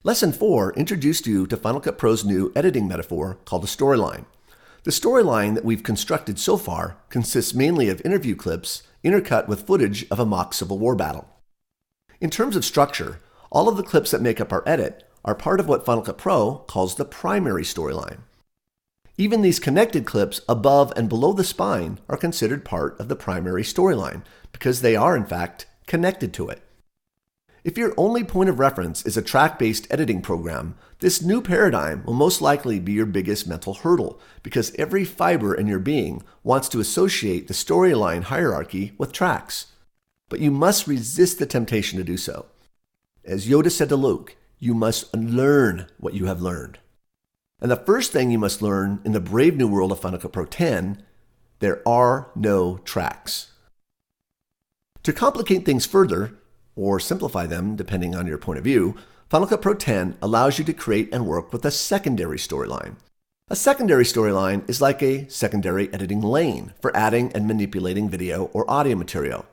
Lesson 4 introduced you to Final Cut Pro's new editing metaphor called a storyline. The storyline that we've constructed so far consists mainly of interview clips intercut with footage of a mock Civil War battle. In terms of structure, all of the clips that make up our edit are part of what Final Cut Pro calls the primary storyline. Even these connected clips above and below the spine are considered part of the primary storyline because they are, in fact, connected to it. If your only point of reference is a track-based editing program, this new paradigm will most likely be your biggest mental hurdle because every fiber in your being wants to associate the storyline hierarchy with tracks. But you must resist the temptation to do so. As Yoda said to Luke, you must unlearn what you have learned. And the first thing you must learn in the brave new world of Final Cut Pro 10, there are no tracks. To complicate things further, or simplify them depending on your point of view, Final Cut Pro 10 allows you to create and work with a secondary storyline. A secondary storyline is like a secondary editing lane for adding and manipulating video or audio material.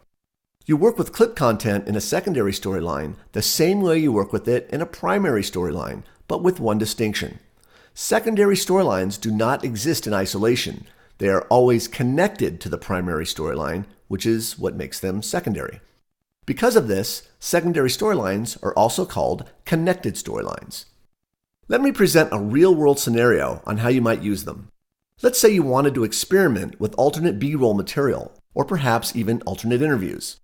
You work with clip content in a secondary storyline the same way you work with it in a primary storyline, but with one distinction. Secondary storylines do not exist in isolation. They are always connected to the primary storyline, which is what makes them secondary. Because of this, secondary storylines are also called connected storylines. Let me present a real-world scenario on how you might use them. Let's say you wanted to experiment with alternate B-roll material, or perhaps even alternate interviews.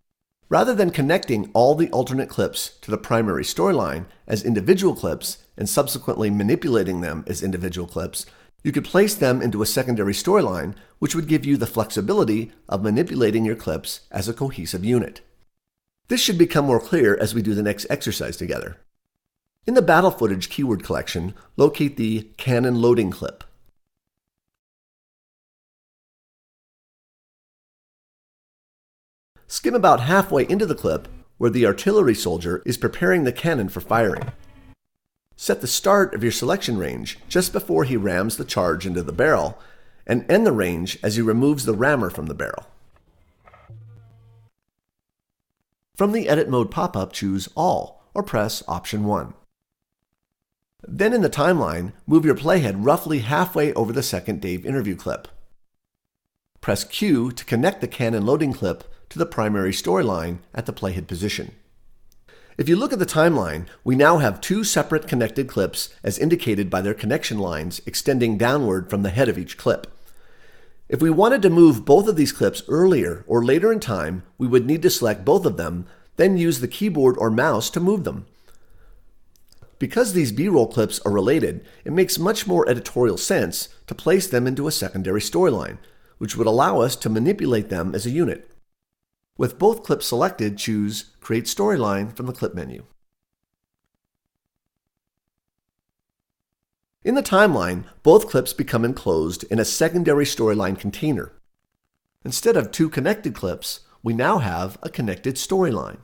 Rather than connecting all the alternate clips to the primary storyline as individual clips and subsequently manipulating them as individual clips, you could place them into a secondary storyline, which would give you the flexibility of manipulating your clips as a cohesive unit. This should become more clear as we do the next exercise together. In the battle footage keyword collection, locate the cannon loading clip. Skim about halfway into the clip where the artillery soldier is preparing the cannon for firing. Set the start of your selection range just before he rams the charge into the barrel, and end the range as he removes the rammer from the barrel. From the Edit Mode pop-up, choose All, or press Option 1. Then in the timeline, move your playhead roughly halfway over the second Dave interview clip. Press Q to connect the cannon loading clip to the primary storyline at the playhead position. If you look at the timeline, we now have two separate connected clips as indicated by their connection lines extending downward from the head of each clip. If we wanted to move both of these clips earlier or later in time, we would need to select both of them, then use the keyboard or mouse to move them. Because these B-roll clips are related, it makes much more editorial sense to place them into a secondary storyline, which would allow us to manipulate them as a unit. With both clips selected, choose Create Storyline from the clip menu. In the timeline, both clips become enclosed in a secondary storyline container. Instead of two connected clips, we now have a connected storyline.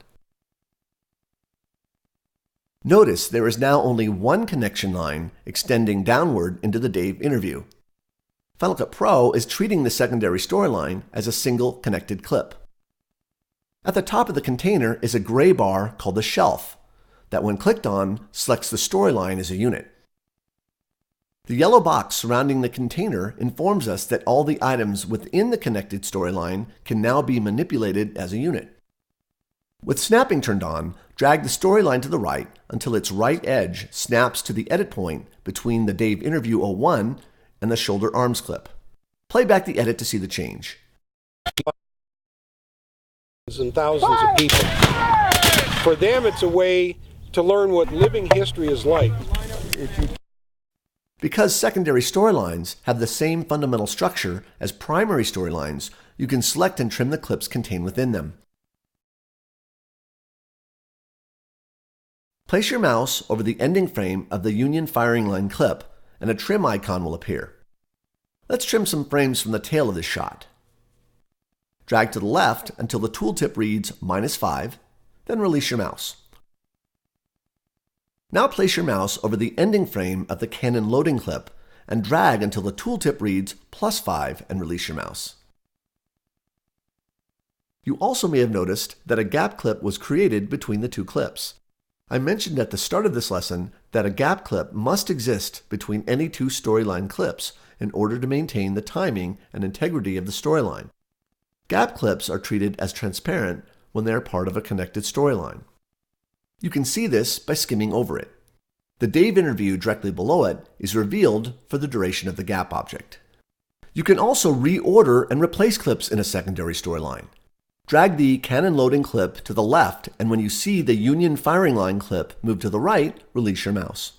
Notice there is now only one connection line extending downward into the Dave interview. Final Cut Pro is treating the secondary storyline as a single connected clip. At the top of the container is a gray bar called the shelf that, when clicked on, selects the storyline as a unit. The yellow box surrounding the container informs us that all the items within the connected storyline can now be manipulated as a unit. With snapping turned on, drag the storyline to the right until its right edge snaps to the edit point between the Dave Interview 01 and the shoulder arms clip. Play back the edit to see the change. And thousands of people. For them, it's a way to learn what living history is like. Because secondary storylines have the same fundamental structure as primary storylines, you can select and trim the clips contained within them. Place your mouse over the ending frame of the Union firing line clip, and a trim icon will appear. Let's trim some frames from the tail of this shot. Drag to the left until the tooltip reads -5, then release your mouse. Now place your mouse over the ending frame of the cannon loading clip and drag until the tooltip reads +5 and release your mouse. You also may have noticed that a gap clip was created between the two clips. I mentioned at the start of this lesson that a gap clip must exist between any two storyline clips in order to maintain the timing and integrity of the storyline. Gap clips are treated as transparent when they are part of a connected storyline. You can see this by skimming over it. The Dave interview directly below it is revealed for the duration of the gap object. You can also reorder and replace clips in a secondary storyline. Drag the Cannon loading clip to the left, and when you see the Union firing line clip move to the right, release your mouse.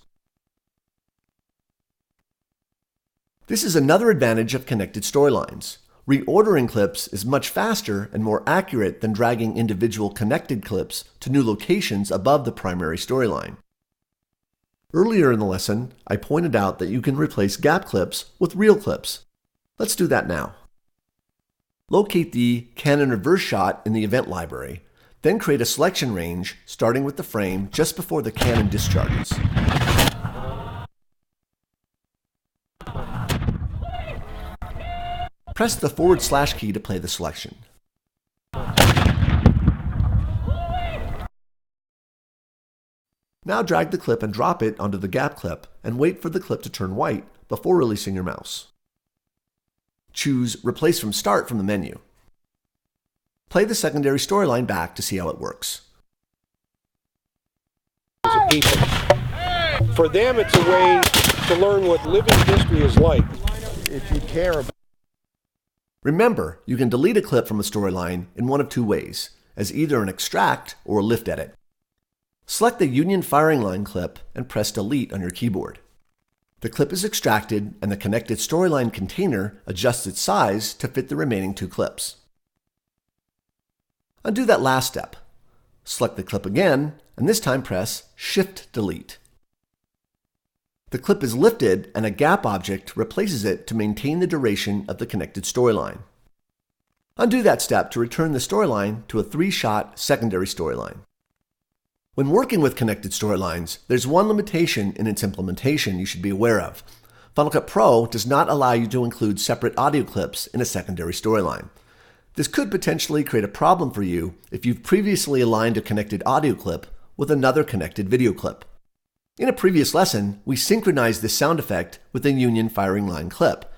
This is another advantage of connected storylines. Reordering clips is much faster and more accurate than dragging individual connected clips to new locations above the primary storyline. Earlier in the lesson, I pointed out that you can replace gap clips with real clips. Let's do that now. Locate the Cannon reverse shot in the event library, then create a selection range starting with the frame just before the cannon discharges. Press the / key to play the selection. Now drag the clip and drop it onto the gap clip and wait for the clip to turn white before releasing your mouse. Choose Replace from Start from the menu. Play the secondary storyline back to see how it works. People. For them, it's a way to learn what living history is like. If you care about. Remember, you can delete a clip from a storyline in one of two ways, as either an extract or a lift edit. Select the Union firing line clip and press Delete on your keyboard. The clip is extracted and the connected storyline container adjusts its size to fit the remaining two clips. Undo that last step. Select the clip again, and this time press Shift-Delete. The clip is lifted and a gap object replaces it to maintain the duration of the connected storyline. Undo that step to return the storyline to a 3-shot secondary storyline. When working with connected storylines, there's one limitation in its implementation you should be aware of. Final Cut Pro does not allow you to include separate audio clips in a secondary storyline. This could potentially create a problem for you if you've previously aligned a connected audio clip with another connected video clip. In a previous lesson, we synchronized this sound effect with a Union firing line clip,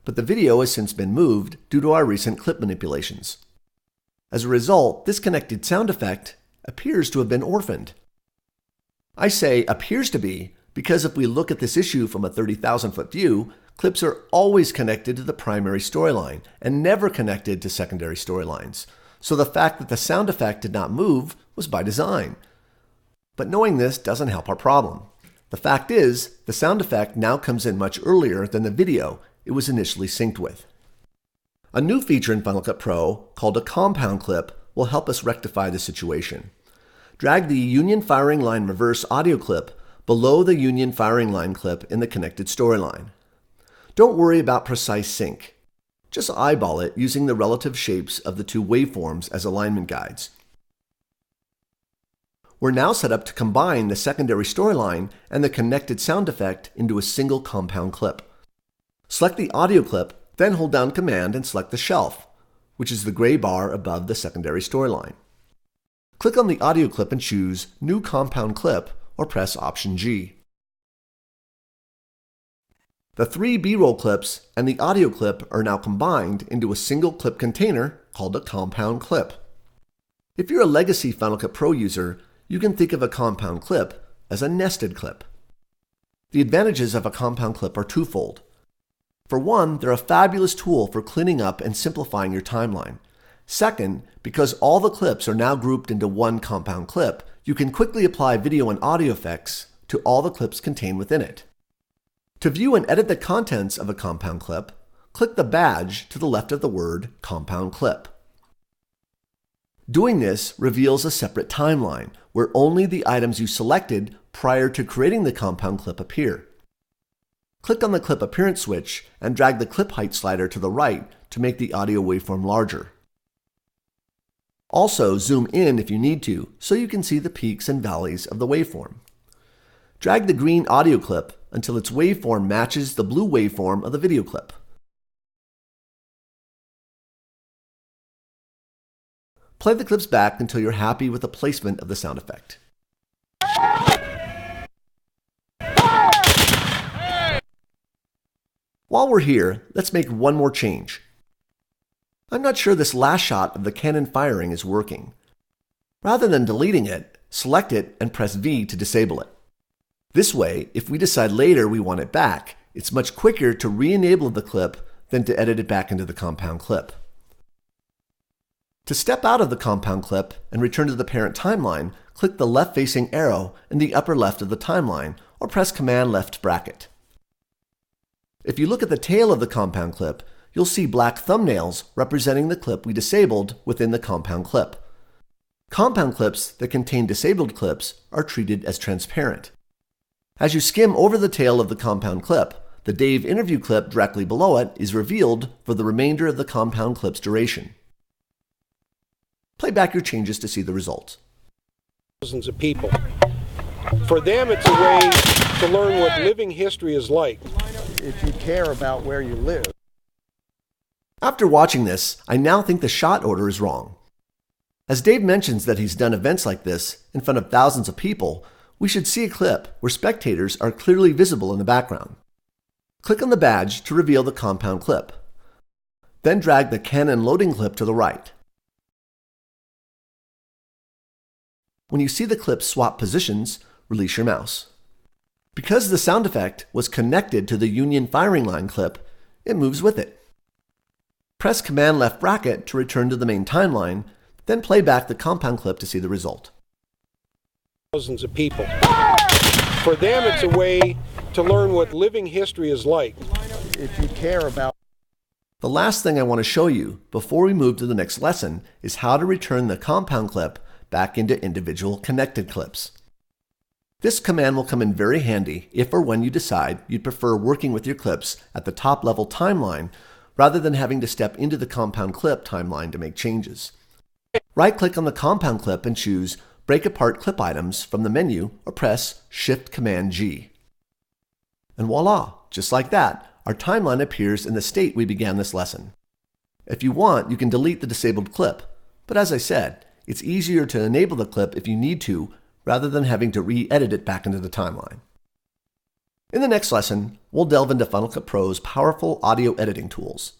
but the video has since been moved due to our recent clip manipulations. As a result, this connected sound effect appears to have been orphaned. I say appears to be because if we look at this issue from a 30,000-foot view, clips are always connected to the primary storyline and never connected to secondary storylines. So the fact that the sound effect did not move was by design. But knowing this doesn't help our problem. The fact is, the sound effect now comes in much earlier than the video it was initially synced with. A new feature in Final Cut Pro, called a compound clip, will help us rectify the situation. Drag the Union firing line reverse audio clip below the Union firing line clip in the connected storyline. Don't worry about precise sync. Just eyeball it using the relative shapes of the two waveforms as alignment guides. We're now set up to combine the secondary storyline and the connected sound effect into a single compound clip. Select the audio clip, then hold down Command and select the shelf, which is the gray bar above the secondary storyline. Click on the audio clip and choose New Compound Clip or press Option G. The 3 B-roll clips and the audio clip are now combined into a single clip container called a compound clip. If you're a legacy Final Cut Pro user, you can think of a compound clip as a nested clip. The advantages of a compound clip are twofold. For one, they're a fabulous tool for cleaning up and simplifying your timeline. Second, because all the clips are now grouped into one compound clip, you can quickly apply video and audio effects to all the clips contained within it. To view and edit the contents of a compound clip, click the badge to the left of the word Compound Clip. Doing this reveals a separate timeline where only the items you selected prior to creating the compound clip appear. Click on the Clip Appearance switch and drag the clip height slider to the right to make the audio waveform larger. Also, zoom in if you need to so you can see the peaks and valleys of the waveform. Drag the green audio clip until its waveform matches the blue waveform of the video clip. Play the clips back until you're happy with the placement of the sound effect. While we're here, let's make one more change. I'm not sure this last shot of the cannon firing is working. Rather than deleting it, select it and press V to disable it. This way, if we decide later we want it back, it's much quicker to re-enable the clip than to edit it back into the compound clip. To step out of the compound clip and return to the parent timeline, click the left-facing arrow in the upper left of the timeline or press Command left bracket. If you look at the tail of the compound clip, you'll see black thumbnails representing the clip we disabled within the compound clip. Compound clips that contain disabled clips are treated as transparent. As you skim over the tail of the compound clip, the Dave interview clip directly below it is revealed for the remainder of the compound clip's duration. Play back your changes to see the results. Thousands of people. For them, it's a way to learn what living history is like. If you care about where you live. After watching this, I now think the shot order is wrong. As Dave mentions that he's done events like this in front of thousands of people, we should see a clip where spectators are clearly visible in the background. Click on the badge to reveal the compound clip. Then drag the Canon loading clip to the right. When you see the clip swap positions, release your mouse. Because the sound effect was connected to the Union firing line clip, it moves with it. Press Command left bracket to return to the main timeline, then play back the compound clip to see the result. Thousands of people. For them, it's a way to learn what living history is like. If you care about. The last thing I want to show you before we move to the next lesson is how to return the compound clip back into individual connected clips. This command will come in very handy if or when you decide you'd prefer working with your clips at the top level timeline rather than having to step into the compound clip timeline to make changes. Right-click on the compound clip and choose Break Apart Clip Items from the menu or press Shift-Command-G. And voila, just like that, our timeline appears in the state we began this lesson. If you want, you can delete the disabled clip, but as I said, it's easier to enable the clip if you need to rather than having to re-edit it back into the timeline. In the next lesson, we'll delve into Final Cut Pro's powerful audio editing tools.